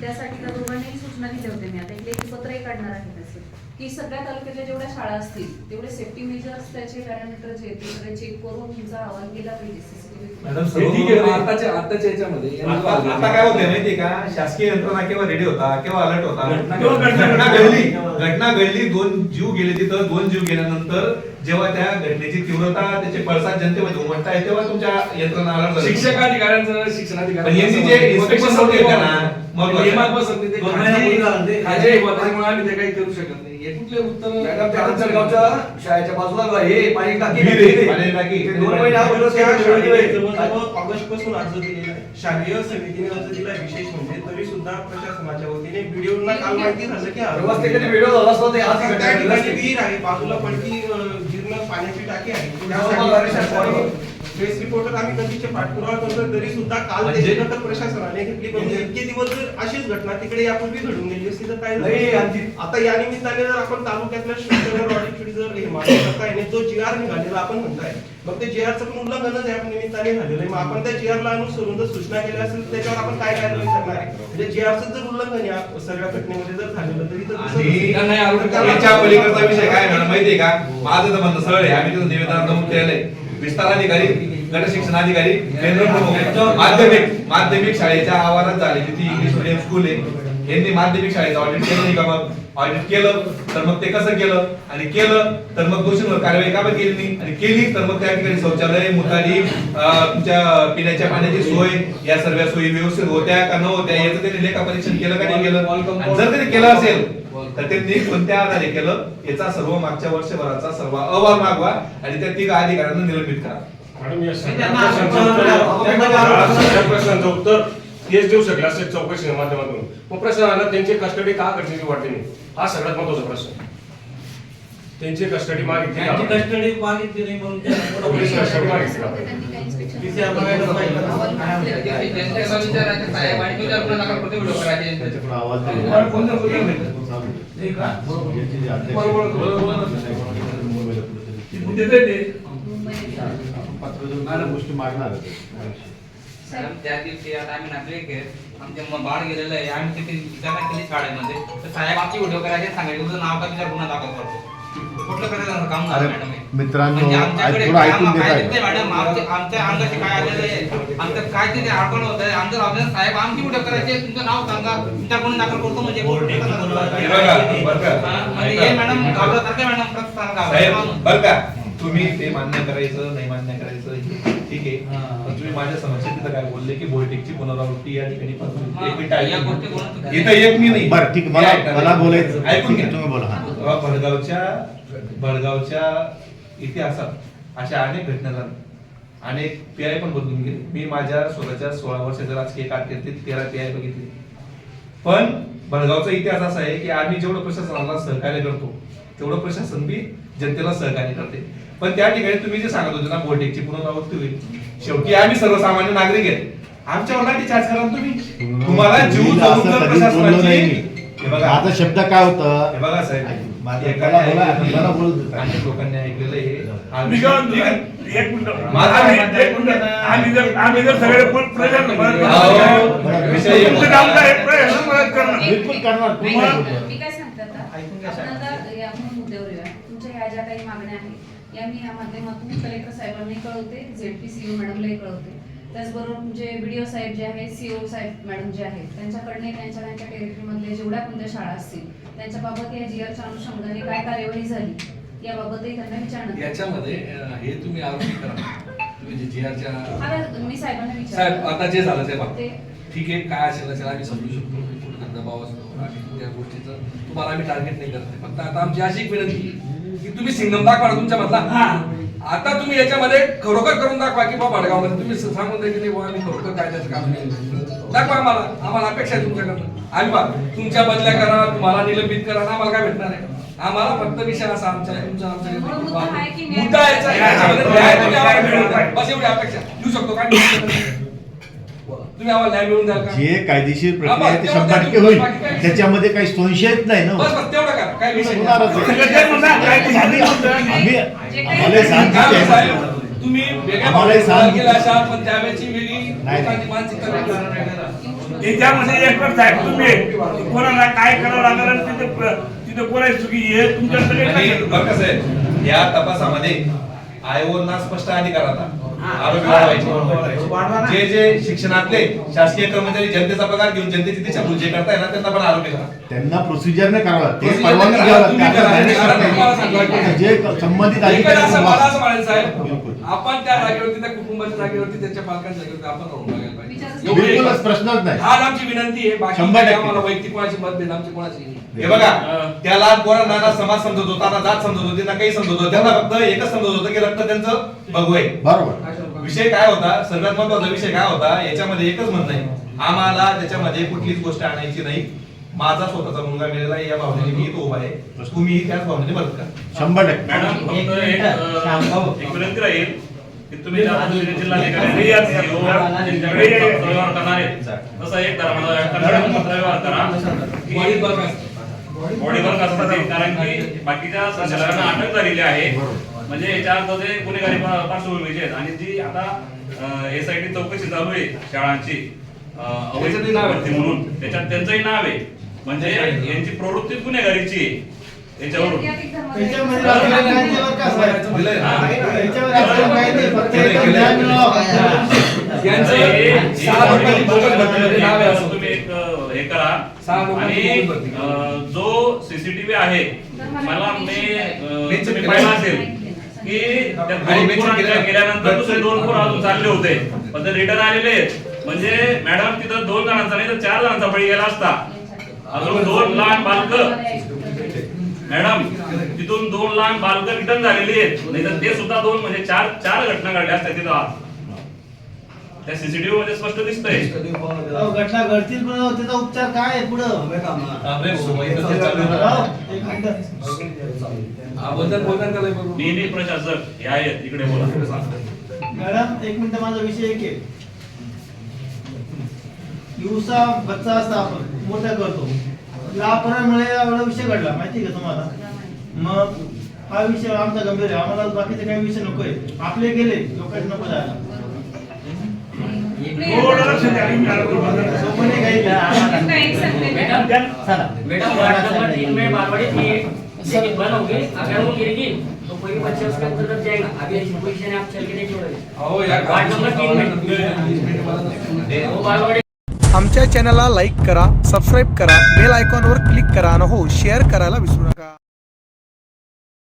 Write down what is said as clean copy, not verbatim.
त्यासाठी त्या दोघांनी सूचना दिल्या होत्या. मी आता एक लेखी पत्रही काढणार आहे त्याचे की सगळ्या तालुक्यातल्या जेवढ्या शाळा असतील तेवढे सेफ्टी मेजर्स त्याचे पॅरामीटर जे ते सगळे चेक करून तुमचा अहवाल केला पाहिजे सीसीटीव्ही. आताच्या याच्यामध्ये आता काय होते माहितीये का, शासकीय यंत्रणा केव्हा रेडी होता, केव्हा अलर्ट होता, घटना घडली, 2 जीव गेले तिथं. 2 जीव गेल्यानंतर जेव्हा त्या घटनेची तीव्रता, त्याचे पडसाद जनतेमध्ये उमटताय, तेव्हा तुमच्या यंत्रणा अलर्ट. शिक्षणाधिकाऱ्यांचं शिक्षणाधिकारी यांनी जे इन्स्पेक्शन होते का ना, मग आम्ही ते काही करू शकत नाही. हे कुठले उत्तर गावच्या शाळेच्या बाजूला हे पाणी टाकी 2 महिने अगोदर त्या ऑगस्ट पासून अर्ज दिलेला आहे. शालेय समितीने अर्ज दिला. विशेष म्हणजे तरी सुद्धा प्रशासनाच्या वतीने व्हिडिओला काल माहिती झालं की व्यवस्थेकडे व्हिडिओ झाला असतो ते आज त्या ठिकाणी विहीर आहे, बाजूला पडकी जीर्ण पाण्याची टाकी आहे. प्रेस रिपोर्टर आम्ही कधीचे पाठपुरावा करतो, तरी सुद्धा काल त्याच्यानंतर प्रशासनाने घेतली. म्हणजे इतके दिवस जर अशीच घटना तिकडे यापूर्वी घडून गेली असती तर काय आता या निमित्ताने जर आपण तालुक्यातल्या स्ट्रक्चरल ऑडिट जर हे मागणी करताय आणि जो जीआर निघालेला आपण म्हणताय, मग ते जीआरचं पण उल्लंघनच या निमित्ताने झालेलं आहे. मग आपण त्या जीआरला अनुसरून जर सूचना केल्या असेल तर त्याच्यावर आपण काय कारवाई करणार आहे? म्हणजे जीआरचं जर उल्लंघन या सगळ्या घटनेमध्ये जर झालेलं तरी तर याच्या पलीकडचा विषय काय म्हणा माहितीये का, माझं तर म्हणणं सरळ आहे. आम्ही तिथं निवेदनात नमूद केलंय, विस्तार अधिकारी, गट शिक्षण अधिकारी, केंद्र प्रमुख, माध्यमिक शाळेच्या आवारात झालेली ती इंग्लिश मीडियम स्कूल आहे. यांनी माध्यमिक शाळेचं ऑडिट केलं नाही का? मग ऑडिट केलं तर मग ते कसं केलं, आणि केलं तर मग दोषींवर कारवाई का केली नाही, आणि केली तर मग त्या ठिकाणी शौचालय, मुतारी, तुमच्या पिण्याच्या पाण्याची सोय, या सर्व सोयी व्यवस्थित होत्या का न होत्या याचं त्यांनी लेखापरीक्षण केलं का नाही केलं. जर त्यांनी केलं असेल तर त्यांनी कोणत्या आधारे केलं याचा सर्व मागच्या वर्षभराचा सर्व अहवाल मागवा आणि त्या 3 अधिकाऱ्यांना निलंबित करा. मॅडम या प्रश्नाचं उत्तर हेच देऊ शकला असेल चौकशीच्या माध्यमातून. मग प्रश्नाला त्यांची कस्टडी का गरजेची वाटते नाही, हा सगळ्यात महत्वाचा प्रश्न. त्यांची कस्टडी मागितली, कस्टडी मागितली नाही म्हणून पोलीस कस्टडी मागितली का? गोष्टी मागणार त्या दिवशी आता आम्ही नागरिक आमचे बाळ गेलेलं आहे. आम्ही तिथे विचारणा केली शाळेमध्ये, तर साहेब आमची व्हिडिओ करायचे सांगायचे तुझं नाव का विचार गुन्हा दाखल करतो. कुठलं करायचं काम झालं मॅडम? मित्रांनो आमच्याकडे मॅडम आमच्या अंगाशी काय आलेलं आहे, आमचं काय तिथे अडचण होत आहे. आमचं राहून साहेब आमची व्हिडिओ करायचे, तुमचं नाव सांगा, तुमच्या गुन्हा दाखल करतो. म्हणजे हे मॅडम घाबरत मॅडम बरं का, तुम्ही ते मान्य करायचं नाही मान्य करायचं ठीक आहे, पण तुम्ही माझ्या समक्ष तिथं काय बोलले की बोलटेकची पुनरावृत्ती या ठिकाणी इथं एक मी नाही. बरं ठीक, मला बोलायचं, ऐकून घ्या तुम्ही बोला. भडगावच्या इतिहासात अशा अनेक घटना झाल्या, अनेक पीआय पण बदलून गेले. मी माझ्या स्वतःच्या 16 वर्षाच्या राजकीय कारकिर्दीत 13 पीआय बघितले. पण भडगावचा इतिहास असा आहे की आम्ही जेवढं प्रशासनाला सहकार्य करतो तेवढं प्रशासन बी जनतेला सहकार्य करते. पण त्या ठिकाणी तुम्ही जे सांगत होते ना बोलटेकची पुनरावृत्ती होईल, शेवटी आम्ही सर्वसामान्य नागरिक आहेत, आमच्यावर लाठी चार्ज करा तुम्ही. तुम्हाला जीव प्रशासनाची हे बघा आता शब्द काय होतं हे बघा साहेब, अनेक लोकांनी ऐकलेलं तुमच्या ज्या काही मागण्या आहेत या मी या माध्यमातून कलेक्टर साहेबांनी कळवते, झेडपीसीओ मॅडमलाही कळवते. त्याचबरोबर तुमचे बीडीओ साहेब जे आहेत, सीओ साहेब मॅडम जे आहेत, त्यांच्याकडे त्यांच्या टेरिटरीमधले जेवढ्या कोणत्या शाळा असतील त्यांच्याबाबत या जीआरच्या अनुषंगाने काय कार्यवाही झाली याबाबतही त्यांना विचारणार. याच्यामध्ये हे तुम्ही आरोपी करा, तुम्ही जे जीआरच्या मी साहेबांना साहेब आता जे झालं ते बघा, ठीक आहे, काय असेल त्याला आम्ही समजू शकतो, कुठं दबाव असतो आणि त्या गोष्टीचं तुम्हाला आम्ही टार्गेट नाही करत. फक्त आता आमची अशी एक विनंती की तुम्ही सिंगम दाखवा तुमच्या मधला. आता तुम्ही याच्यामध्ये खरोखर करून दाखवा की बाबा भडगावमध्ये तुम्ही सांगून द्या की नाही आम्ही खरोखर काय त्याचं काम केलं. दाखवा आम्हाला अपेक्षा आहे तुमच्याकडनं. आम्ही बा तुमच्या बदल्या करा, तुम्हाला निलंबित करा, आम्हाला काय भेटणार आहे? आम्हाला फक्त विषय असा आमच्या तुमच्या मुद्दा आहे की न्याय- मुद्दा याच्यामध्ये न्याय तुम्ही आम्हाला मिळवून द्या. बस एवढी अपेक्षा देऊ शकतो काय तुम्ही आम्हाला न्याय मिळवून द्याल का? जे कायदेशीर प्रक्रिया आहे ते 100% होईल, त्याच्यामध्ये काही संशयच नाही ना. बस बस तेवढं करा, काय विषय नाही. होणारच आहे. आम्हाला काय सांगितलं साहेब, तुम्ही वेगळ्या आम्हालाही सांग- गेला असाल, पण त्यावेळेची वेगळी नाही. लोकांची मानसिकता वेगळी. त्याच्यामध्ये एकच साहेब तुम्ही कोणाला काय करावं लागणार आणि तिथे कोणाची चुकी आहे तुमच्याकडे आणि बरं कसं आहे, या तपासामध्ये आयोगांना स्पष्ट अधिकार आता आरोपी वाढवायचे. जे जे शिक्षणातले शासकीय कर्मचारी जनतेचा पगार घेऊन जनतेची दिशाभूल जे करताय ना त्यांना पण आरोपी करा. त्यांना प्रोसिजरने करावं लागते, Procedure परवानगी करा, घ्यावी लागते. तुम्ही आता करा. direct कारण करता तुम्हाला येईल. सांगायचं जे संबंधित मला अधिकारी असं म्हणायचं साहेब, बिलकुल. आपण त्या जागेवरती त्या कुटुंबाच्या जागेवरती त्यांच्या पालकांच्या जागेवरती आपण राहून बघायला पाहिजे. विचारायचं- एवढी एक बिलकुलच प्रश्नच नाही. आज आमची विनंती आहे, बाकी 100% आम्हाला वैयक्तिक कोणाची मतभेद आमची कोणाची नाही. हे बघा त्याला पोरांना ना समाज समजत होता ना जात समजत होती ना काही समजत होतं, त्यांना फक्त एकच समजत होतं की रक्त त्यांचं भगवं आहे. बरोबर. विषय काय होता, सगळ्यात महत्वाचा विषय काय होता, याच्यामध्ये एकच म्हणणं आहे, आम्हाला त्याच्यामध्ये कुठलीच गोष्ट आणायची नाही. माझा स्वतःचा मुलगा मेलेला आहे, या भावनेने मी इथं उभा आहे, तुम्ही त्याच भावनेने मदत करा. 100%. मॅडम फक्त एक विनंती राहील की तुम्ही ज्या पद्धतीने जिल्हाधिकारी त्यांच्याकडे पत्रव्यवहार करणार आहे तसा एक पत्रव्यवहार करा की वाढीत बरं का? बॉडीवर कसं ते, कारण की बाकीच्या संचालकांना अटक झालेली आहे. म्हणजे याच्या अर्थ ते गुन्हेगारी पार्श्वभूमीचे आहेत आणि जी आता एसआयटी चौकशी चालू आहे शाळांची अवैध भरती म्हणून, त्याच्यात त्यांचंही नाव आहे. म्हणजे यांची प्रवृत्तीच गुन्हेगारीची आहे याच्यावरून. दिलंय ना? यांचं हे 6 लोकांनी बोगस भरतीमध्ये नाव आहे असं. तुम्ही एक हे करा. सहा लोकांची आणि बोगस भरती. जो सीसीटीव्ही आहे मला तुम्ही पाहिला असेल की त्या दोन पोरांच्या गेल्यानंतर दुसरे 2 पोर अजून चालले होते, पण ते रिटर्न आलेले आहेत. म्हणजे मॅडम तिथं 2 जणांचा नाही तर 4 जणांचा बळी गेला असता. अजून 2 लहान बालक मॅडम तिथून 2 लहान बालक रिटर्न झालेली आहेत, नाही तर ते सुद्धा 2 म्हणजे 4 घटना घडल्या असत्या तिथं. त्या सीसीटीव्ही मध्ये स्पष्ट दिसतंय. घटना घडतील पण त्याचा उपचार काय आहे पुढं? आपले सुमाईचं ते चालू आहे. एक मिनिट. बोलतात त्याला बरोबर. नेहमी प्रशासक हे आहेत इकडे बोला. मॅडम एक मिनिट, माझा विषय एक आहे. दिवसा बच्चा असता आपण मोठा करतो, लापरवाहीमुळे एवढा विषय घडला माहिती का तुम्हाला? मग हा विषय आमचा गंभीर आहे, आम्हाला बाकीचे काही विषय नकोय. आपले गेले लोकांचे नको जायला. थोडं लक्ष द्या. सोपने काही मैडम वार्ड नंबर 3 में बारवाड़ी थी लेकिन बंद हो गई। अगर वो गिरेगी तो कोई बच्चा उसके अंतर्गत जाएगा। अभी ऐसी पोजीशन है, आप चल के देखिए अहो या वार्ड नंबर 3 में वो बारवाड़ी। आमच्या चॅनलला लाईक करा, सबस्क्राईब करा, बेल आयकॉनवर क्लिक करा आणि हो शेअर करायला विसरू नका.